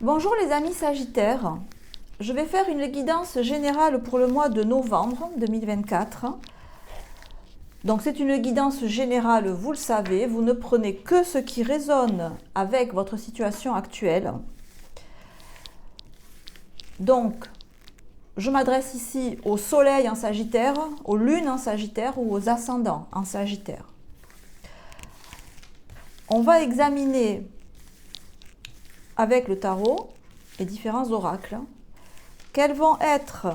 Bonjour les amis Sagittaires, je vais faire une guidance générale pour le mois de novembre 2024. Donc c'est une guidance générale, vous le savez, vous ne prenez que ce qui résonne avec votre situation actuelle. Donc je m'adresse ici au soleil en Sagittaire, aux lunes en Sagittaire ou aux ascendants en Sagittaire. On va examiner avec le tarot et différents oracles quelles vont être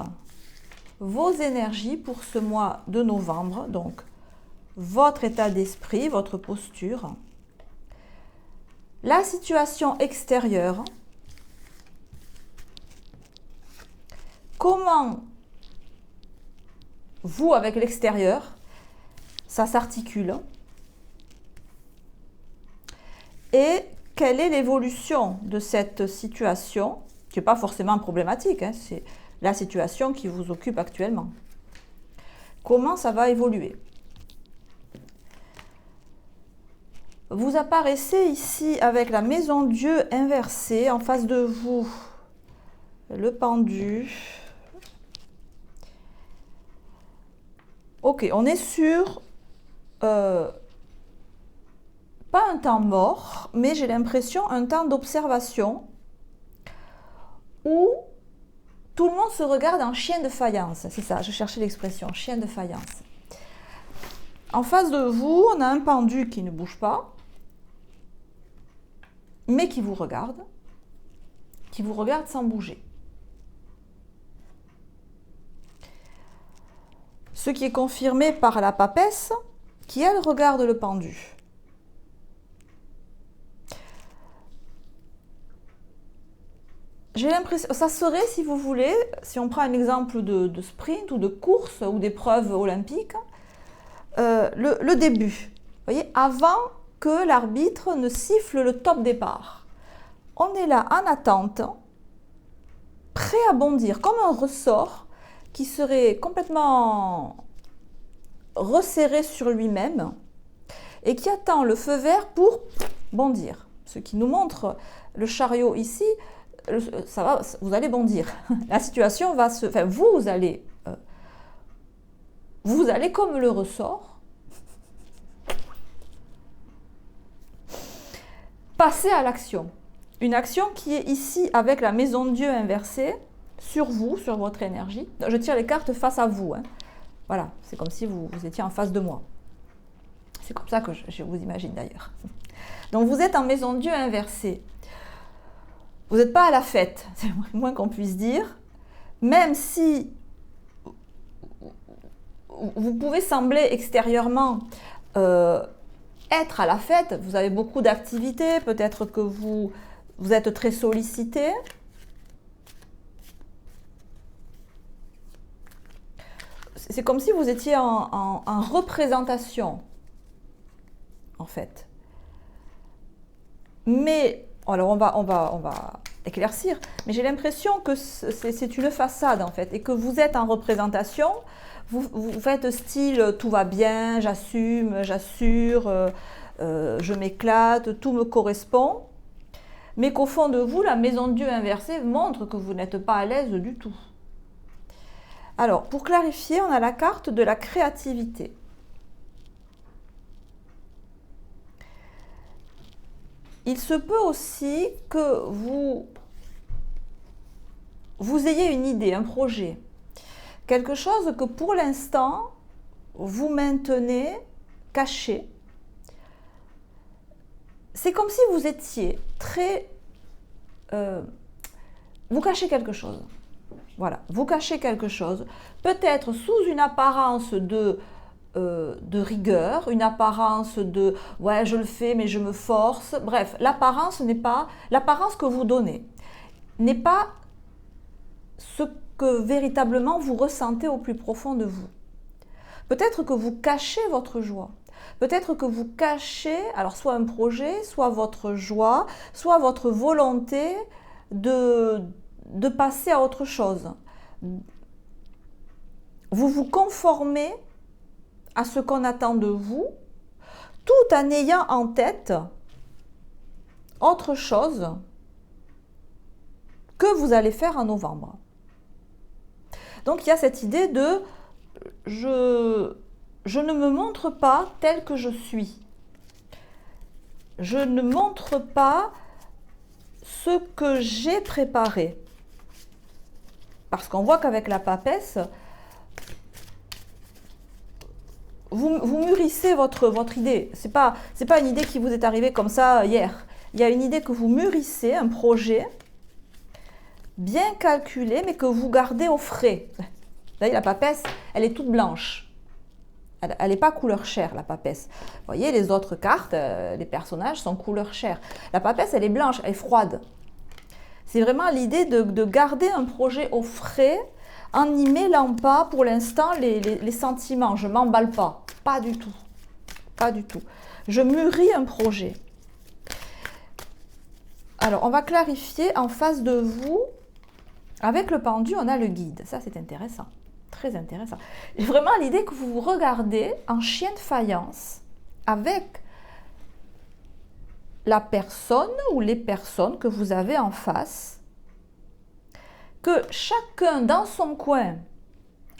vos énergies pour ce mois de novembre, donc votre état d'esprit, votre posture, la situation extérieure, comment vous avec l'extérieur ça s'articule et quelle est l'évolution de cette situation, qui n'est pas forcément problématique, hein, c'est la situation qui vous occupe actuellement. Comment ça va évoluer? Vous apparaissez ici avec la maison Dieu inversée en face de vous, le pendu. Ok, on est sur pas un temps mort, mais j'ai l'impression un temps d'observation où tout le monde se regarde en chien de faïence. C'est ça, je cherchais l'expression, chien de faïence. En face de vous, on a un pendu qui ne bouge pas, mais qui vous regarde sans bouger. Ce qui est confirmé par la papesse, qui elle regarde le pendu. J'ai l'impression, ça serait, si vous voulez, si on prend un exemple de sprint ou de course ou d'épreuve olympique, le début. Vous voyez, avant que l'arbitre ne siffle le top départ. On est là en attente, prêt à bondir, comme un ressort qui serait complètement resserré sur lui-même et qui attend le feu vert pour bondir. Ce qui nous montre le chariot ici, ça va, vous allez bondir. La situation va se... Enfin, vous allez comme le ressort passer à l'action. Une action qui est ici avec la maison de Dieu inversée sur vous, sur votre énergie. Je tire les cartes face à vous. Hein. Voilà, c'est comme si vous étiez en face de moi. C'est comme ça que je vous imagine d'ailleurs. Donc vous êtes en maison de Dieu inversée. Vous n'êtes pas à la fête, c'est le moins qu'on puisse dire. Même si vous pouvez sembler extérieurement être à la fête, vous avez beaucoup d'activités, peut-être que vous êtes très sollicité. C'est comme si vous étiez en représentation, en fait. Mais, alors on va éclaircir, mais j'ai l'impression que c'est une façade, en fait, et que vous êtes en représentation, vous faites style « tout va bien, j'assume, j'assure, je m'éclate, tout me correspond », mais qu'au fond de vous, la maison de Dieu inversée montre que vous n'êtes pas à l'aise du tout. Alors, pour clarifier, on a la carte de la créativité. Il se peut aussi que vous ayez une idée, un projet, quelque chose que pour l'instant, vous maintenez caché. C'est comme si vous étiez très... vous cachez quelque chose. Voilà, vous cachez quelque chose, peut-être sous une apparence de rigueur, une apparence de « ouais, je le fais, mais je me force ». Bref, l'apparence n'est pas... L'apparence que vous donnez n'est pas ce que véritablement vous ressentez au plus profond de vous. Peut-être que vous cachez votre joie. Peut-être que vous cachez, alors soit un projet, soit votre joie, soit votre volonté de passer à autre chose. Vous vous conformez à ce qu'on attend de vous, tout en ayant en tête autre chose que vous allez faire en novembre. Donc il y a cette idée de je ne me montre pas tel que je suis. Je ne montre pas ce que j'ai préparé. Parce qu'on voit qu'avec la papesse, vous mûrissez votre idée. C'est pas une idée qui vous est arrivée comme ça hier. Il y a une idée que vous mûrissez, un projet bien calculé, mais que vous gardez au frais. Vous voyez, la papesse, elle est toute blanche. Elle n'est pas couleur chair, la papesse. Vous voyez, les autres cartes, les personnages sont couleur chair. La papesse, elle est blanche, elle est froide. C'est vraiment l'idée de garder un projet au frais en n'y mêlant pas pour l'instant les sentiments. Je ne m'emballe pas. Pas du tout. Pas du tout. Je mûris un projet. Alors, on va clarifier en face de vous. Avec le pendu, on a le guide. Ça, c'est intéressant. Très intéressant. J'ai vraiment l'idée que vous vous regardez en chien de faïence avec la personne ou les personnes que vous avez en face, que chacun dans son coin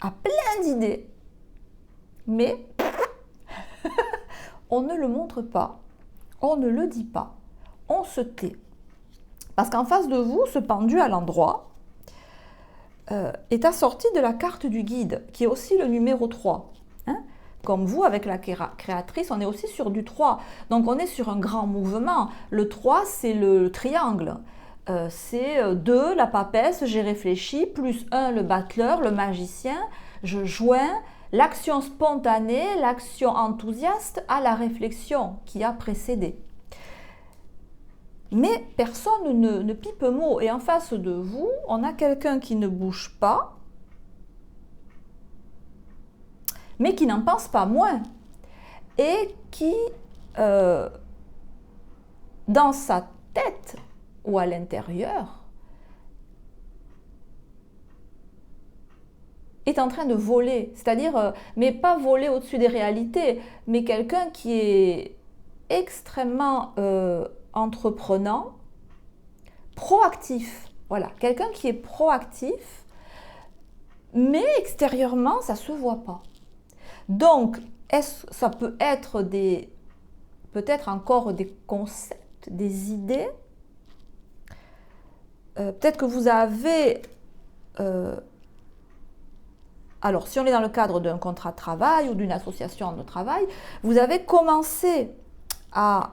a plein d'idées, mais on ne le montre pas, on ne le dit pas, on se tait. Parce qu'en face de vous, ce pendu à l'endroit est assorti de la carte du guide, qui est aussi le numéro 3. Comme vous, avec la créatrice, on est aussi sur du 3. Donc, on est sur un grand mouvement. Le 3, c'est le triangle. C'est 2, la papesse, j'ai réfléchi, plus 1, le battleur, le magicien. Je joins l'action spontanée, l'action enthousiaste à la réflexion qui a précédé. Mais personne ne pipe mot. Et en face de vous, on a quelqu'un qui ne bouge pas, mais qui n'en pense pas moins, et qui, dans sa tête ou à l'intérieur, est en train de voler, c'est-à-dire, mais pas voler au-dessus des réalités, mais quelqu'un qui est extrêmement entreprenant, proactif, voilà, quelqu'un qui est proactif, mais extérieurement, ça ne se voit pas. Donc, ça peut être peut-être encore des concepts, des idées. Peut-être que vous avez... alors, si on est dans le cadre d'un contrat de travail ou d'une association de travail, vous avez commencé à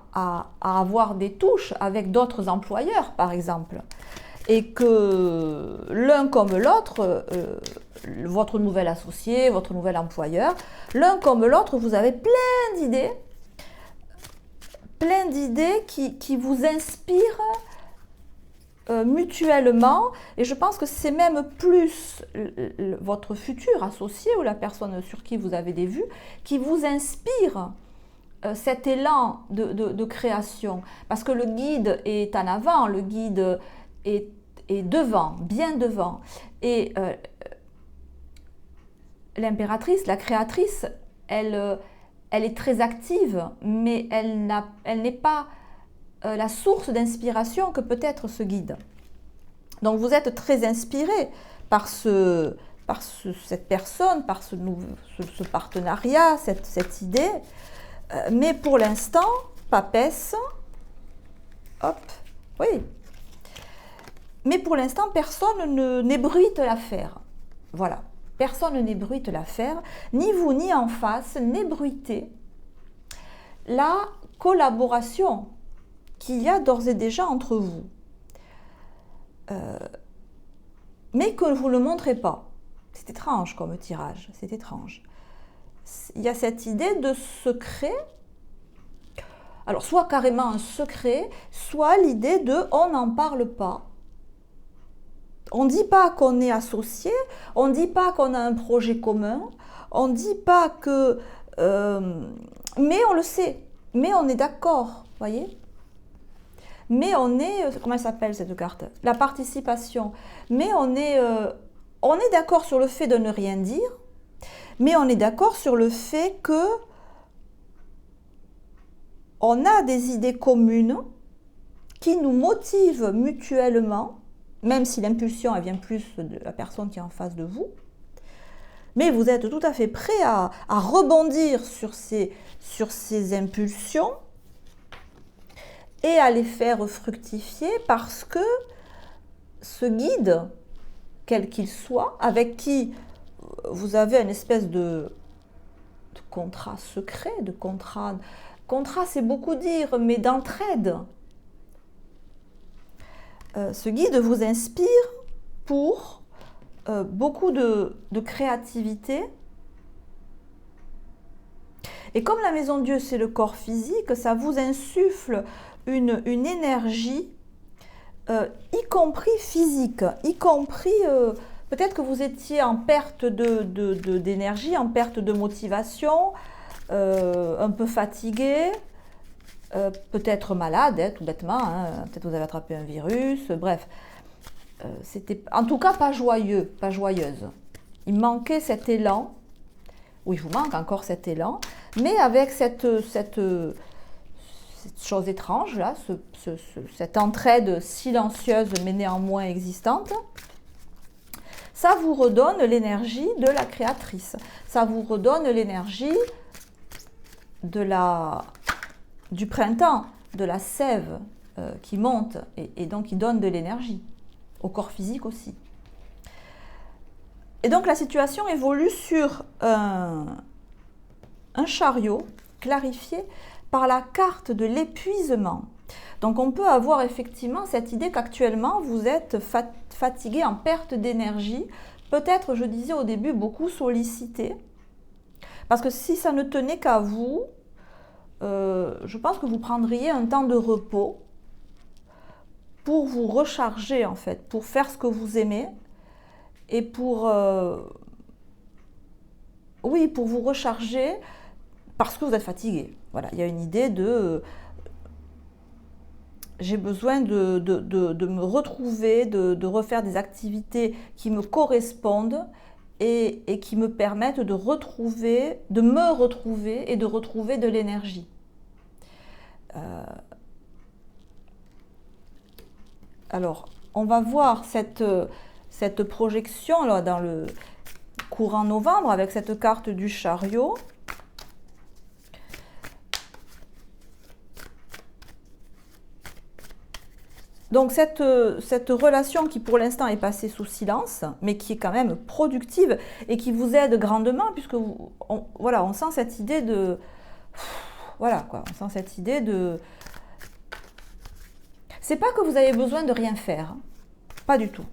avoir des touches avec d'autres employeurs, par exemple. Et que l'un comme l'autre, votre nouvel associé, votre nouvel employeur, l'un comme l'autre, vous avez plein d'idées qui vous inspirent mutuellement. Et je pense que c'est même plus votre futur associé ou la personne sur qui vous avez des vues qui vous inspire cet élan de création. Parce que le guide est en avant, le guide est devant, bien devant. Et l'impératrice, la créatrice, elle est très active, mais elle n'est pas la source d'inspiration que peut être ce guide. Donc vous êtes très inspiré par cette personne, par ce partenariat, cette idée. Mais pour l'instant, papesse, hop, oui. Mais pour l'instant, personne n'ébruite l'affaire. Voilà, personne n'ébruite l'affaire, ni vous ni en face, n'ébruitez la collaboration qu'il y a d'ores et déjà entre vous. Mais que vous ne le montrez pas. C'est étrange comme tirage, c'est étrange. Il y a cette idée de secret, alors soit carrément un secret, soit l'idée de on n'en parle pas. On ne dit pas qu'on est associé, on ne dit pas qu'on a un projet commun, on ne dit pas que... mais on le sait, mais on est d'accord, voyez ? Mais on est... Comment elle s'appelle cette carte ? La participation. Mais on est d'accord sur le fait de ne rien dire, mais on est d'accord sur le fait que on a des idées communes qui nous motivent mutuellement, même si l'impulsion elle vient plus de la personne qui est en face de vous. Mais vous êtes tout à fait prêt à rebondir sur ces impulsions et à les faire fructifier parce que ce guide, quel qu'il soit, avec qui vous avez une espèce de contrat secret, de contrat. Contrat, c'est beaucoup dire, mais d'entraide. Ce guide vous inspire pour beaucoup de créativité. Et comme la maison Dieu, c'est le corps physique, ça vous insuffle une énergie, y compris physique, y compris... peut-être que vous étiez en perte d'énergie, en perte de motivation, un peu fatigué, peut-être malade, hein, tout bêtement, hein, peut-être vous avez attrapé un virus, bref. C'était en tout cas pas joyeux, pas joyeuse. Il manquait cet élan, oui, il vous manque encore cet élan, mais avec cette chose étrange, là, cette entraide silencieuse mais néanmoins existante, ça vous redonne l'énergie de la créatrice. Ça vous redonne l'énergie du printemps, de la sève qui monte et donc qui donne de l'énergie, au corps physique aussi. Et donc la situation évolue sur un chariot clarifié par la carte de l'épuisement. Donc on peut avoir effectivement cette idée qu'actuellement vous êtes fatigué, en perte d'énergie, peut-être, je disais au début, beaucoup sollicité. Parce que si ça ne tenait qu'à vous, je pense que vous prendriez un temps de repos pour vous recharger en fait, pour faire ce que vous aimez et pour vous recharger parce que vous êtes fatigué. Voilà, il y a une idée de j'ai besoin de me retrouver, de refaire des activités qui me correspondent et qui me permettent de me retrouver et de retrouver de l'énergie. Alors, on va voir cette projection là, dans le courant novembre avec cette carte du chariot. Donc cette relation qui pour l'instant est passée sous silence, mais qui est quand même productive et qui vous aide grandement, puisque on sent cette idée de... Voilà quoi, on sent cette idée de... C'est pas que vous avez besoin de rien faire, hein, pas du tout.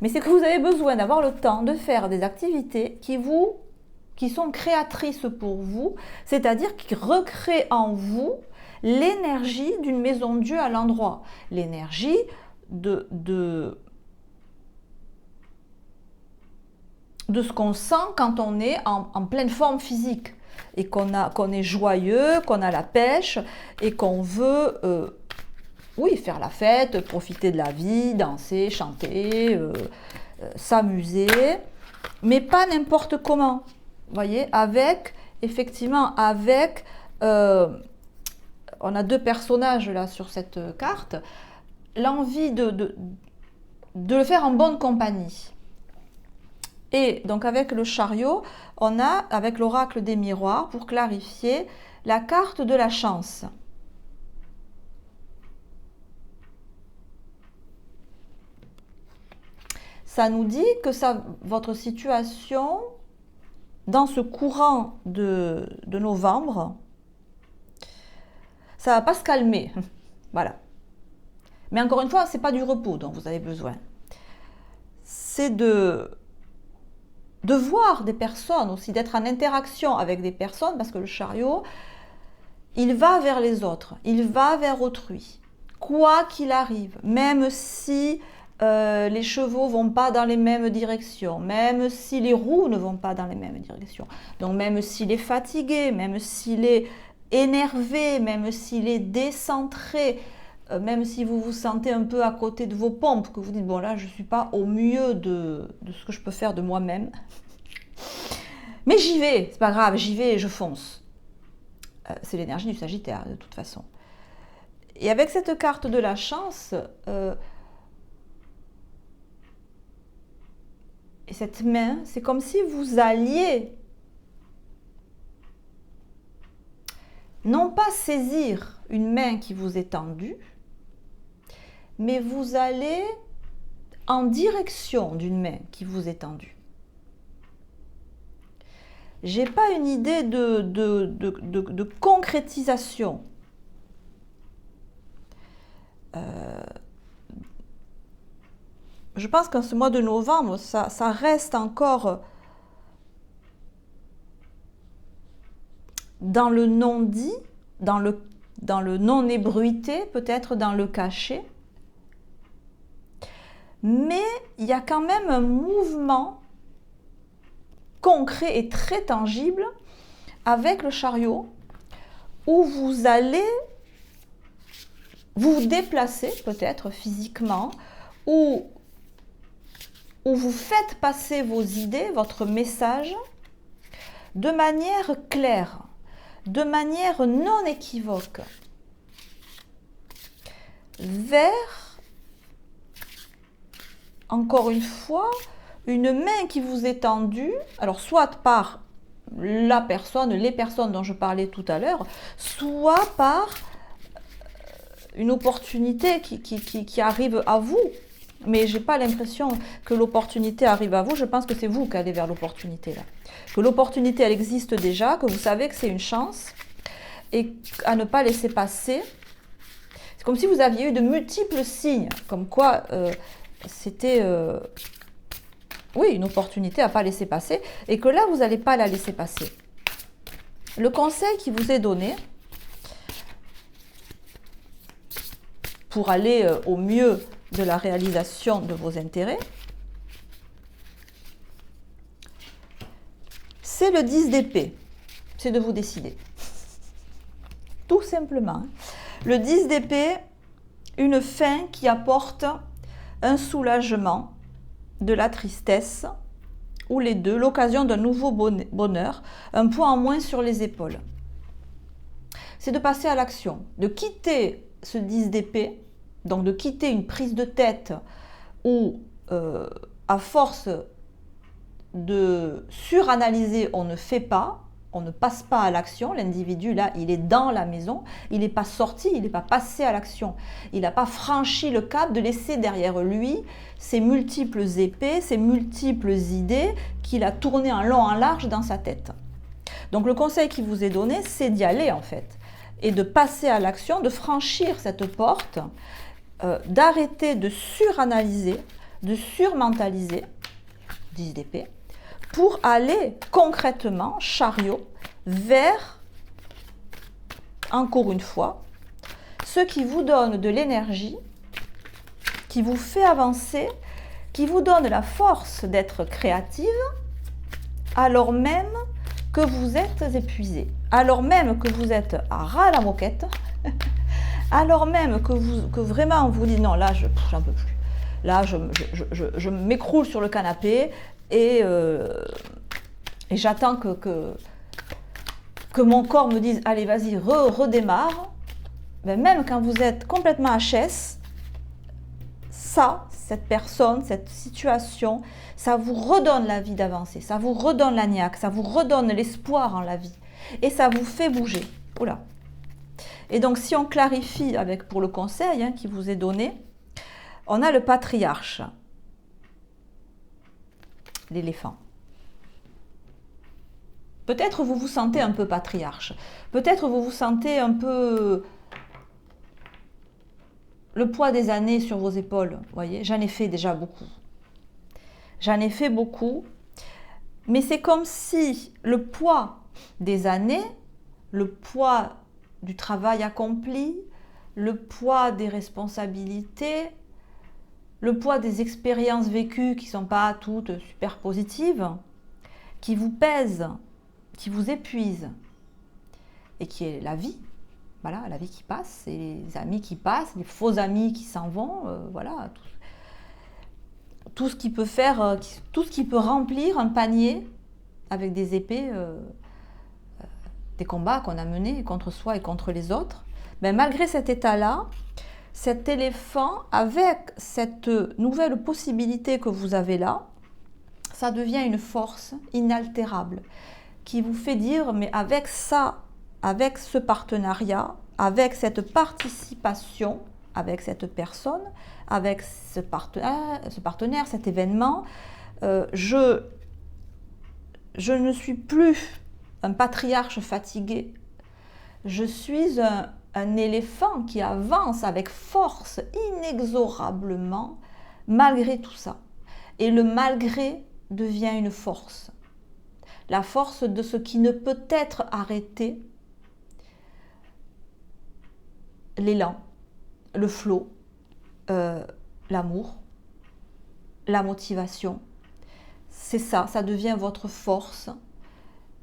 Mais c'est que vous avez besoin d'avoir le temps de faire des activités qui sont créatrices pour vous, c'est-à-dire qui recréent en vous l'énergie d'une maison Dieu à l'endroit, l'énergie de ce qu'on sent quand on est en pleine forme physique et qu'on est joyeux, qu'on a la pêche et qu'on veut faire la fête, profiter de la vie, danser, chanter, s'amuser, mais pas n'importe comment. Vous voyez, effectivement, on a deux personnages là sur cette carte, l'envie de le faire en bonne compagnie. Et donc avec le chariot, on a, avec l'oracle des miroirs, pour clarifier, la carte de la chance. Ça nous dit que votre situation, dans ce courant de novembre, ça ne va pas se calmer. Voilà. Mais encore une fois, ce n'est pas du repos dont vous avez besoin. C'est de voir des personnes aussi, d'être en interaction avec des personnes, parce que le chariot, il va vers les autres, il va vers autrui, quoi qu'il arrive, même si les chevaux ne vont pas dans les mêmes directions, même si les roues ne vont pas dans les mêmes directions, donc même s'il est fatigué, même s'il est énervé, même s'il est décentré, même si vous vous sentez un peu à côté de vos pompes, que vous dites, bon là je ne suis pas au mieux de ce que je peux faire de moi-même, mais j'y vais, c'est pas grave, j'y vais et je fonce. C'est l'énergie du Sagittaire de toute façon. Et avec cette carte de la chance, Et cette main, c'est comme si vous alliez non pas saisir une main qui vous est tendue, mais vous allez en direction d'une main qui vous est tendue. J'ai pas une idée de concrétisation. Je pense qu'en ce mois de novembre, ça reste encore dans le non-dit, dans le non-ébruité, peut-être dans le caché. Mais il y a quand même un mouvement concret et très tangible avec le chariot où vous allez vous déplacer peut-être physiquement, ou vous faites passer vos idées, votre message, de manière claire, de manière non équivoque, vers, encore une fois, une main qui vous est tendue, alors soit par la personne, les personnes dont je parlais tout à l'heure, soit par une opportunité qui arrive à vous. Mais je n'ai pas l'impression que l'opportunité arrive à vous, je pense que c'est vous qui allez vers l'opportunité là. Que l'opportunité, elle existe déjà, que vous savez que c'est une chance, et à ne pas laisser passer. C'est comme si vous aviez eu de multiples signes, comme quoi c'était oui, une opportunité à ne pas laisser passer, et que là, vous n'allez pas la laisser passer. Le conseil qui vous est donné, pour aller au mieux de la réalisation de vos intérêts, c'est le 10 d'épée. C'est de vous décider. Tout simplement. Le 10 d'épée, une fin qui apporte un soulagement, de la tristesse, ou les deux, l'occasion d'un nouveau bonheur, un poids en moins sur les épaules. C'est de passer à l'action, de quitter ce 10 d'épée, donc de quitter une prise de tête où, à force de suranalyser, on ne fait pas, on ne passe pas à l'action. L'individu, là, il est dans la maison, il n'est pas sorti, il n'est pas passé à l'action. Il n'a pas franchi le cap de laisser derrière lui ces multiples épées, ces multiples idées qu'il a tournées en long, en large dans sa tête. Donc le conseil qui vous est donné, c'est d'y aller en fait, et de passer à l'action, de franchir cette porte, d'arrêter de suranalyser, de surmentaliser, 10 d'épée, pour aller concrètement, chariot, vers, encore une fois, ce qui vous donne de l'énergie, qui vous fait avancer, qui vous donne la force d'être créative, alors même que vous êtes épuisé, alors même que vous êtes à ras à la moquette, alors même que vraiment vous dites non, là, j'en peux plus. Là, je m'écroule sur le canapé et j'attends que mon corps me dise allez, vas-y, redémarre. Ben, même quand vous êtes complètement HS, cette personne, cette situation, ça vous redonne la vie d'avancer, ça vous redonne la niaque, ça vous redonne l'espoir en la vie et ça vous fait bouger. Oula. Et donc, si on clarifie pour le conseil qui vous est donné, on a le patriarche, l'éléphant. Peut-être vous vous sentez un peu patriarche. Peut-être vous vous sentez un peu le poids des années sur vos épaules. Vous voyez, j'en ai fait déjà beaucoup. J'en ai fait beaucoup. Mais c'est comme si le poids des années, le poids du travail accompli, le poids des responsabilités, le poids des expériences vécues qui ne sont pas toutes super positives, qui vous pèsent, qui vous épuisent, et qui est la vie. Voilà, la vie qui passe, et les amis qui passent, les faux amis qui s'en vont, voilà. Tout ce qui peut faire, tout ce qui peut remplir un panier avec des épées, des combats qu'on a menés contre soi et contre les autres. Mais malgré cet état-là, cet éléphant, avec cette nouvelle possibilité que vous avez là, ça devient une force inaltérable qui vous fait dire, mais avec ça, avec ce partenariat, avec cette participation, avec cette personne, avec ce partenaire, cet événement, je ne suis plus un patriarche fatigué, je suis un éléphant qui avance avec force, inexorablement, malgré tout ça. Et le malgré devient une force. La force de ce qui ne peut être arrêté, l'élan, le flot, l'amour, la motivation. C'est ça, ça devient votre force.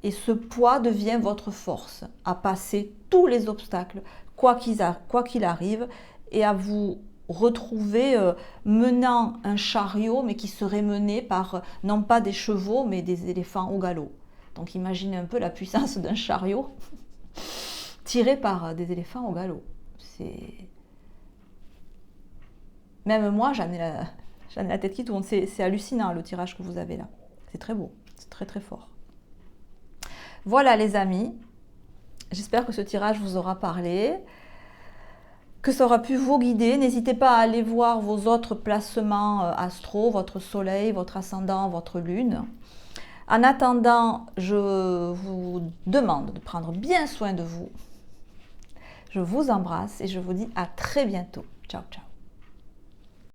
Et ce poids devient votre force à passer tous les obstacles, quoi qu'il arrive, et à vous retrouver menant un chariot, mais qui serait mené par non pas des chevaux, mais des éléphants au galop. Donc imaginez un peu la puissance d'un chariot tiré par des éléphants au galop. Même moi, j'en ai la tête qui tourne. C'est hallucinant le tirage que vous avez là. C'est très beau, c'est très très fort. Voilà les amis, j'espère que ce tirage vous aura parlé, que ça aura pu vous guider. N'hésitez pas à aller voir vos autres placements astro, votre soleil, votre ascendant, votre lune. En attendant, je vous demande de prendre bien soin de vous. Je vous embrasse et je vous dis à très bientôt. Ciao, ciao.